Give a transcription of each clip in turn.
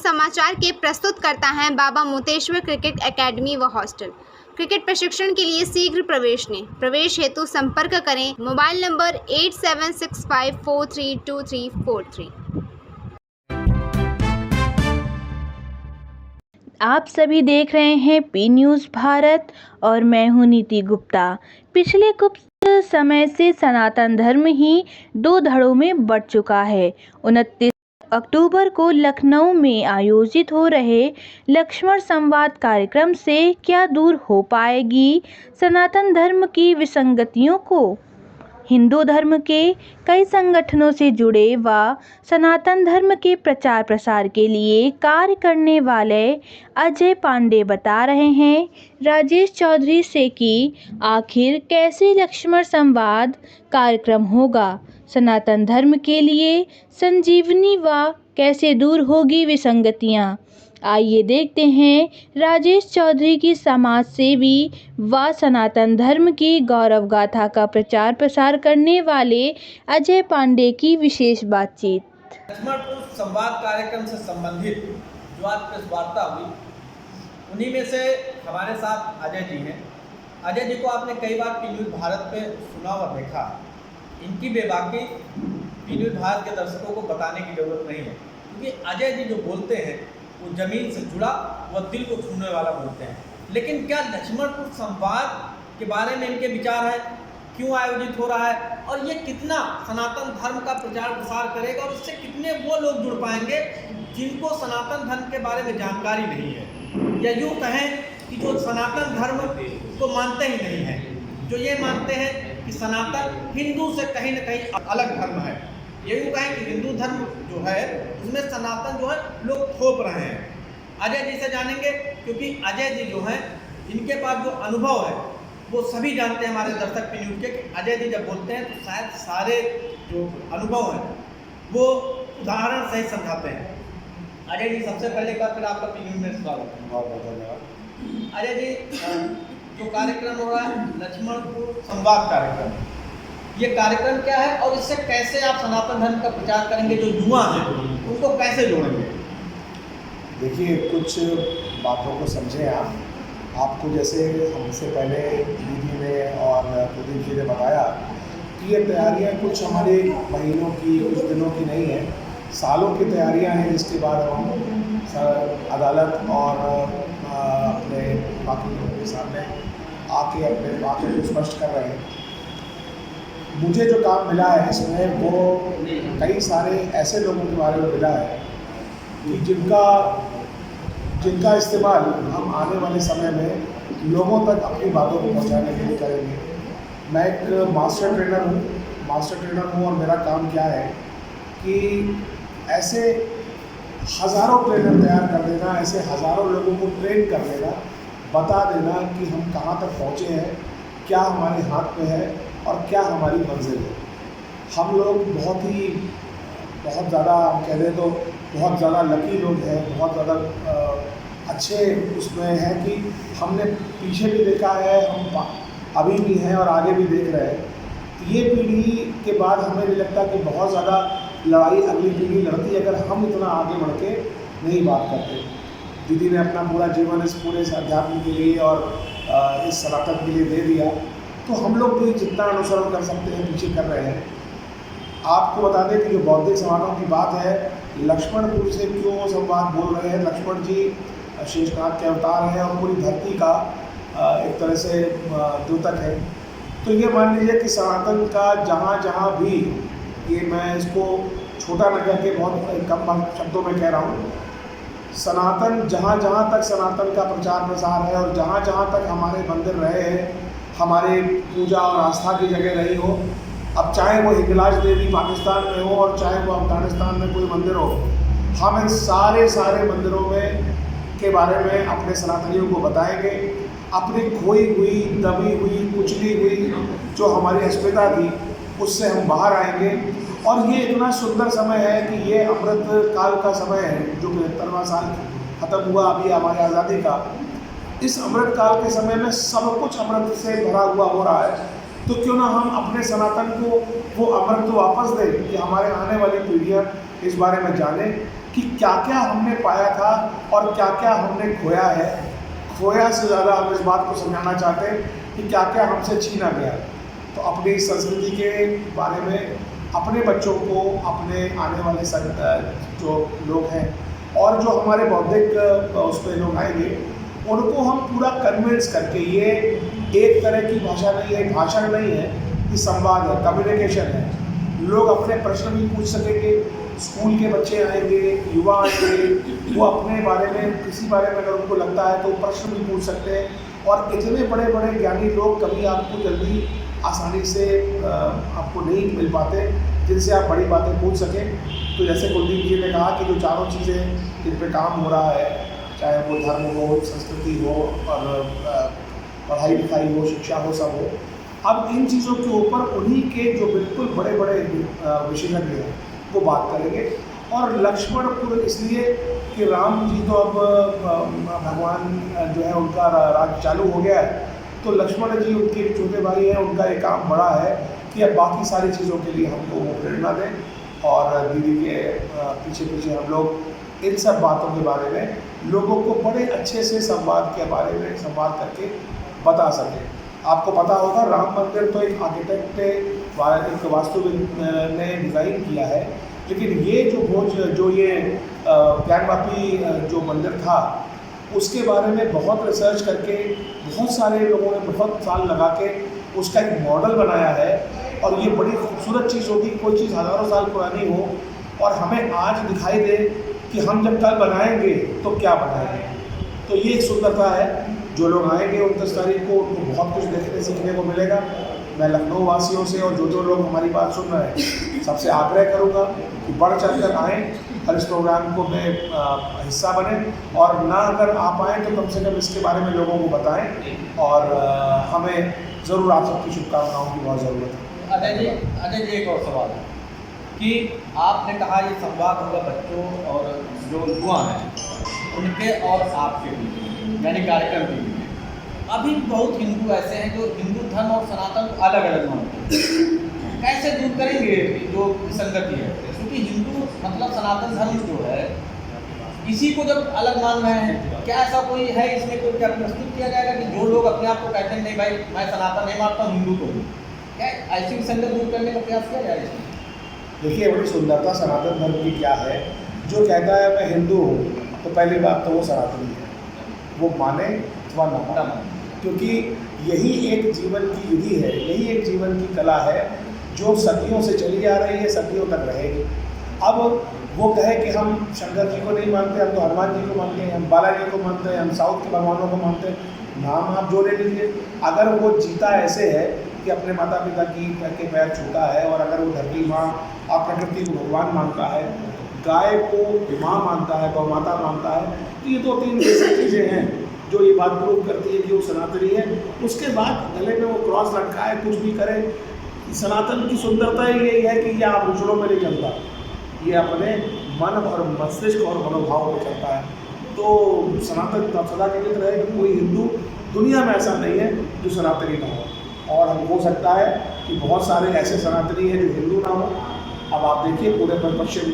समाचार के प्रस्तुत करता है बाबा मोतेश्वर क्रिकेट एकेडमी व हॉस्टल। क्रिकेट प्रशिक्षण के लिए शीघ्र प्रवेश लें। प्रवेश हेतु संपर्क करें मोबाइल नंबर 8765432343। आप सभी देख रहे हैं पी न्यूज़ भारत और मैं हूं नीति गुप्ता। पिछले कुछ समय से सनातन धर्म ही दो धड़ों में बढ़ चुका है। 29 अक्टूबर को लखनऊ में आयोजित हो रहे लक्ष्मण संवाद कार्यक्रम से क्या दूर हो पाएगी सनातन धर्म की विसंगतियों को। हिंदू धर्म के कई संगठनों से जुड़े व सनातन धर्म के प्रचार प्रसार के लिए कार्य करने वाले अजय पांडे बता रहे हैं राजेश चौधरी से कि आखिर कैसे लक्ष्मण संवाद कार्यक्रम होगा सनातन धर्म के लिए संजीवनी व कैसे दूर होगी विसंगतियां। आइए देखते हैं राजेश चौधरी की समाज सेवी व सनातन धर्म की गौरव गाथा का प्रचार प्रसार करने वाले अजय पांडे की विशेष बातचीत। लक्ष्मण संवाद कार्यक्रम से संबंधित जो आज प्रेस वार्ता हुई उन्हीं में से हमारे साथ अजय जी हैं। अजय जी को आपने कई बार पी न्यूज़ भारत पे सुना और देखा। इनकी बेबाकी पी न्यूज़ भारत के दर्शकों को बताने की जरूरत नहीं है, क्योंकि अजय जी जो बोलते हैं वो ज़मीन से जुड़ा व दिल को छूने वाला बोलते हैं। लेकिन क्या लक्ष्मणपुर संवाद के बारे में इनके विचार है, क्यों आयोजित हो रहा है और ये कितना सनातन धर्म का प्रचार प्रसार करेगा और इससे कितने वो लोग जुड़ पाएंगे जिनको सनातन धर्म के बारे में जानकारी नहीं है, या यूँ कहें कि जो सनातन धर्म को मानते ही नहीं हैं, जो ये मानते हैं कि सनातन हिंदू से कहीं ना कहीं अलग धर्म है। ये यूँ कहें कि हिंदू धर्म जो है उसमें सनातन जो है लोग थोप रहे हैं। अजय जी से जानेंगे, क्योंकि अजय जी जो हैं इनके पास जो अनुभव है वो सभी जानते हैं हमारे दर्शक पी न्यूज़ के, कि अजय जी जब बोलते हैं तो शायद सारे जो अनुभव हैं वो उदाहरण सहित समझाते हैं। अजय जी सबसे पहले एक बार फिर आपका पी न्यूज़ में स्वागत है। बहुत बहुत धन्यवाद। अजय जी, जो कार्यक्रम हो रहा है लक्ष्मणपुर संवाद कार्यक्रम, ये कार्यक्रम क्या है और इससे कैसे आप सनातन धर्म का प्रचार करेंगे, जो युवा हैं उनको कैसे जोड़ेंगे? देखिए, कुछ बातों को समझें आपको जैसे हमसे पहले दीदी ने और प्रदीप जी ने बताया कि ये तैयारियां कुछ हमारे महीनों की कुछ दिनों की नहीं है, सालों की तैयारियां हैं। इसके बाद हम अदालत और अपने बाकी लोगों के सामने आके अपने बातों को स्पष्ट कर रहे हैं। मुझे जो काम मिला है इसमें वो कई सारे ऐसे लोगों के बारे में मिला है कि जिनका इस्तेमाल हम आने वाले समय में लोगों तक अपनी बातों को पहुंचाने के लिए करेंगे। मैं एक मास्टर ट्रेनर हूं और मेरा काम क्या है कि ऐसे हज़ारों ट्रेनर तैयार कर देना, ऐसे हज़ारों लोगों को ट्रेन कर देना, बता देना कि हम कहाँ तक पहुँचे हैं, क्या हमारे हाथ में है और क्या हमारी मंजिल है। हम लोग बहुत ज़्यादा हम कह दें तो बहुत ज़्यादा लकी लोग हैं, बहुत ज़्यादा अच्छे उसमें हैं कि हमने पीछे भी देखा है, हम अभी भी हैं और आगे भी देख रहे हैं। तो ये पीढ़ी के बाद हमें नहीं लगता कि बहुत ज़्यादा लड़ाई अगली पीढ़ी लड़ती अगर हम इतना आगे बढ़ के नहीं बात करते। दीदी ने अपना पूरा जीवन इस पूरे अध्यात्म के लिए और इस सनातन के लिए दे दिया, तो हम लोग भी जितना अनुसरण कर सकते हैं पीछे कर रहे हैं। आपको बता दें कि जो बौद्धिक समागम की बात है, लक्ष्मणपुर से क्यों संवाद बोल रहे हैं। लक्ष्मण जी शेषनाग के अवतार हैं और पूरी धरती का एक तरह से द्योतक है। तो ये मान लीजिए कि सनातन का जहाँ भी, ये मैं इसको छोटा न करके बहुत कम शब्दों में कह रहा हूँ, सनातन जहाँ तक सनातन का प्रचार प्रसार है और जहाँ तक हमारे मंदिर रहे हैं, हमारे पूजा और आस्था की जगह रही हो, अब चाहे वो हिंगलाज देवी पाकिस्तान में हो और चाहे वो अफगानिस्तान में कोई मंदिर हो, हम इन सारे मंदिरों में के बारे में अपने सनातनियों को बताएंगे। अपनी खोई हुई, दबी हुई, कुचली हुई जो हमारी अस्मिता थी उससे हम बाहर आएंगे। और ये इतना सुंदर समय है कि ये अमृत काल का समय है, जो 75वां साल खत्म हुआ अभी हमारी आज़ादी का। इस अमृत काल के समय में सब कुछ अमृत से भरा हुआ हो रहा है, तो क्यों ना हम अपने सनातन को वो अमृत वापस दें कि हमारे आने वाली पीढ़ियाँ इस बारे में जानें। कि क्या क्या हमने पाया था और क्या क्या हमने खोया है। खोया से ज़्यादा हम इस बात को समझाना चाहते हैं कि क्या क्या हमसे छीना गया। तो अपनी संस्कृति के बारे में अपने बच्चों को, अपने आने वाले जो लोग हैं और जो हमारे बौद्धिक उस पर लोग आएंगे, उनको हम पूरा कन्विंस करके, ये एक तरह की भाषा नहीं है, भाषण नहीं है, ये संवाद है, कम्युनिकेशन है। लोग अपने प्रश्न भी पूछ सकेंगे, स्कूल के बच्चे आएंगे, युवा आएंगे, वो अपने बारे में, किसी बारे में अगर उनको लगता है तो प्रश्न भी पूछ सकते हैं। और इतने बड़े बड़े ज्ञानी लोग कभी आपको जल्दी आसानी से आपको नहीं मिल पाते जिनसे आप बड़ी बातें पूछ सकें। तो जैसे कुलदीप जी ने कहा कि जो चारों चीज़ें जिन पर काम हो रहा है, चाहे वो धर्म हो, संस्कृति हो और पढ़ाई लिखाई हो, शिक्षा हो, सब हो, अब इन चीज़ों के ऊपर उन्हीं के जो बिल्कुल बड़े बड़े विशेषज्ञ हैं वो बात करेंगे। और लक्ष्मणपुर इसलिए कि राम जी तो अब भगवान जो है उनका राज चालू हो गया है, तो लक्ष्मण जी उनके छोटे भाई हैं, उनका एक काम बड़ा है कि अब बाकी सारी चीज़ों के लिए हमको वो प्रेरणा दें और दीदी के पीछे पीछे हम लोग इन सब बातों के बारे में लोगों को बड़े अच्छे से संवाद के बारे में संवाद करके बता सकें। आपको पता होगा राम मंदिर तो एक आर्किटेक्ट ने, एक वास्तुविद ने डिज़ाइन किया है, लेकिन ये जो ये ज्ञानवापी जो मंदिर था उसके बारे में बहुत रिसर्च करके बहुत सारे लोगों ने बहुत साल लगा के उसका एक मॉडल बनाया है। और ये बड़ी खूबसूरत चीज़ होगी, कोई चीज़ हज़ारों साल पुरानी हो और हमें आज दिखाई दे कि हम जब कल बनाएंगे तो क्या बनाएंगे। तो ये एक सुंदरता है। जो लोग आएंगे 29 तारीख को उनको बहुत कुछ देखने सीखने को मिलेगा। मैं लखनऊ वासियों से और जो लोग हमारी बात सुन रहे हैं सबसे आग्रह करूँगा कि बढ़ चढ़ कर आएँ और इस प्रोग्राम को में हिस्सा बने, और ना अगर आप आएँ तो कम से कम इसके बारे में लोगों को बताएं। और हमें ज़रूर आप सबकी शुभकामनाओं की बहुत ज़रूरत है। अजय जी एक और सवाल है कि आपने कहा ये संवाद होगा बच्चों और जो युवा हैं उनके और आपके बीच, यानी कार्यक्रम के बीच। अभी बहुत हिंदू ऐसे हैं जो हिंदू धर्म और सनातन को अलग अलग मानते हैं। कैसे दूर करेंगे जो विसंगति है, क्योंकि हिंदू मतलब सनातन धर्म जो है इसी को जब अलग मान रहे हैं, क्या ऐसा कोई है इसमें कोई क्या प्रस्तुत किया जाएगा कि जो लोग अपने आप को कहते हैं नहीं भाई मैं सनातन नहीं मानता हूँ, हिंदू को, क्या ऐसी विसंगति दूर करने का प्रयास किया जाएगा? देखिए, बड़ी सुंदरता सनातन धर्म की क्या है। जो कहता है मैं हिंदू हूँ तो पहली बात तो वो सनातनी है, वो माने अथवा ना माने, क्योंकि यही एक जीवन की विधि है, यही एक जीवन की कला है जो सदियों से चली आ रही है, सदियों तक रहेगी। अब वो कहे कि हम शंकर जी को नहीं मानते, हम तो हनुमान जी को मानते हैं, हम बालाजी को मानते हैं, हम साउथ के भगवानों को मानते हैं, नाम आप जो ले लीजिए। अगर वो जीता ऐसे है कि अपने माता पिता की के पैर छूता है, और अगर वो धरती माँ और प्रकृति को भगवान मानता है, गाय को माँ मानता है, गौ माता मानता है, तो ये 2-3 ऐसी चीज़ें हैं जो ये बात प्रूव करती है कि वो सनातनी है। उसके बाद गले में वो क्रॉस रखा है, कुछ भी करे, सनातन की सुंदरता यही है कि ये आभूषणों में नहीं चलता, ये अपने मन और मस्तिष्क और मनोभाव में चलता है। तो सनातन सदा के लिए रहे कि कोई हिंदू दुनिया में ऐसा नहीं है जो सनातनी ना हो, और हम हो सकता है कि बहुत सारे ऐसे सनातनी हैं जो हिंदू ना हो। अब आप देखिए पूरे पश्चिम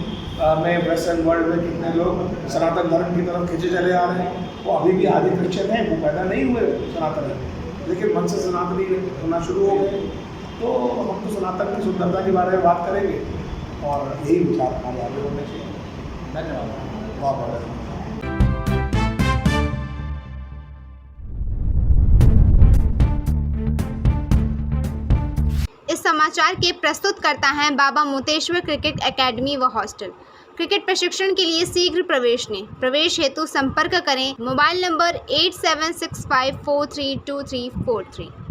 में, वेस्टर्न वर्ल्ड में कितने लोग सनातन धर्म की तरफ खींचे चले आ रहे हैं। वो अभी भी आदि क्रिश्चियन हैं, वो पैदा नहीं हुए सनातनी, लेकिन मन से सनातनी होना शुरू हो गए। तो हम तो सनातन की सुंदरता के बारे में बात करेंगे और यही विचार हमारे आगे होने चाहिए। धन्यवाद। बहुत बहुत इस समाचार के प्रस्तुतकर्ता हैं बाबा मोतेश्वर क्रिकेट एकेडमी व हॉस्टल। क्रिकेट प्रशिक्षण के लिए शीघ्र प्रवेश लें। प्रवेश हेतु संपर्क करें मोबाइल नंबर 8765432343।